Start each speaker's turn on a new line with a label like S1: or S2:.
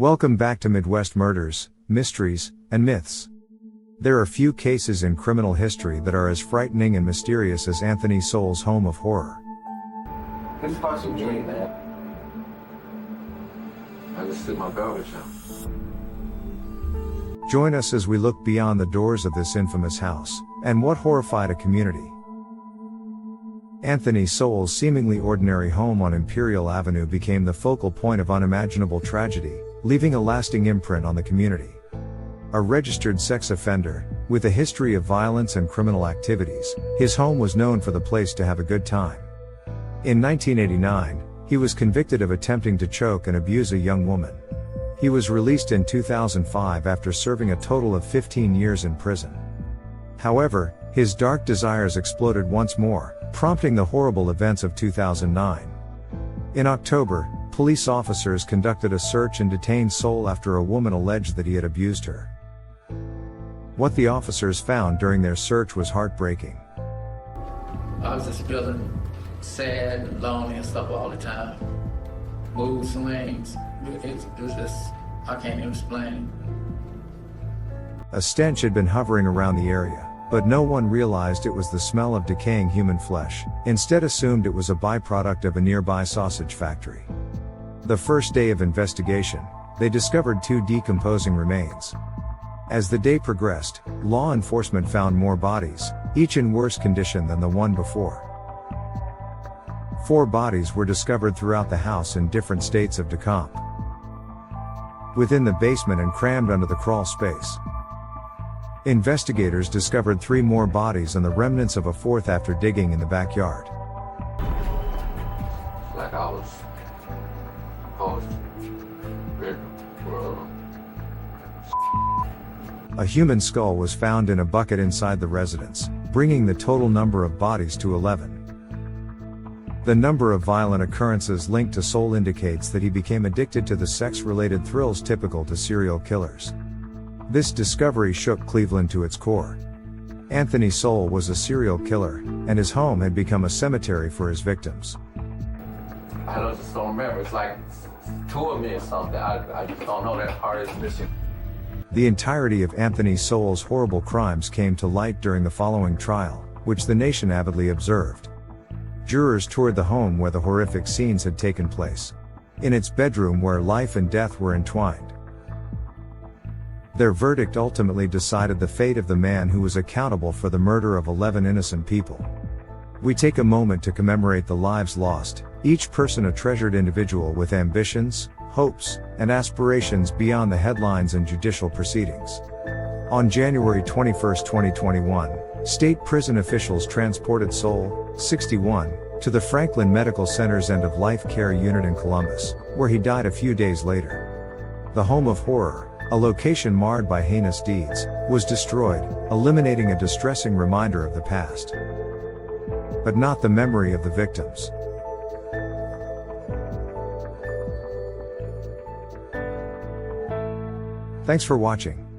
S1: Welcome back to Midwest Murders, Mysteries, and Myths. There are few cases in criminal history that are as frightening and mysterious as Anthony Sowell's home of horror.
S2: This is about some dream, man. I just took my garbage out.
S1: Join us as we look beyond the doors of this infamous house, and what horrified a community. Anthony Sowell's seemingly ordinary home on Imperial Avenue became the focal point of unimaginable tragedy, leaving a lasting imprint on the community. A registered sex offender, with a history of violence and criminal activities, his home was known for the place to have a good time. In 1989, he was convicted of attempting to choke and abuse a young woman. He was released in 2005 after serving a total of 15 years in prison. However, his dark desires exploded once more, prompting the horrible events of 2009. In October, police officers conducted a search and detained Sowell after a woman alleged that he had abused her. What the officers found during their search was heartbreaking.
S3: I was just feeling sad and lonely and stuff all the time. Mood swings. It was just, I can't even explain.
S1: A stench had been hovering around the area, but no one realized it was the smell of decaying human flesh, instead assumed it was a byproduct of a nearby sausage factory. The first day of investigation, they discovered 2 decomposing remains. As the day progressed, law enforcement found more bodies, each in worse condition than the one before. 4 bodies were discovered throughout the house in different states of decomp. Within the basement and crammed under the crawl space. Investigators discovered 3 more bodies and the remnants of a 4th after digging in the backyard.
S2: Like I was supposed to.
S1: A human skull was found in a bucket inside the residence, bringing the total number of bodies to 11. The number of violent occurrences linked to Sowell indicates that he became addicted to the sex-related thrills typical to serial killers. This discovery shook Cleveland to its core. Anthony Sowell was a serial killer, and his home had become a cemetery for his victims.
S2: I just don't remember. It's like 2 of me or something. I just don't know. That part is missing.
S1: The entirety of Anthony Sowell's horrible crimes came to light during the following trial, which the nation avidly observed. Jurors toured the home where the horrific scenes had taken place. In its bedroom where life and death were entwined. Their verdict ultimately decided the fate of the man who was accountable for the murder of 11 innocent people. We take a moment to commemorate the lives lost, each person a treasured individual with ambitions, hopes, and aspirations beyond the headlines and judicial proceedings. On January 21, 2021, state prison officials transported Sowell, 61, to the Franklin Medical Center's end-of-life care unit in Columbus, where he died a few days later. The home of horror, a location marred by heinous deeds, was destroyed, eliminating a distressing reminder of the past. But not the memory of the victims. Thanks for watching.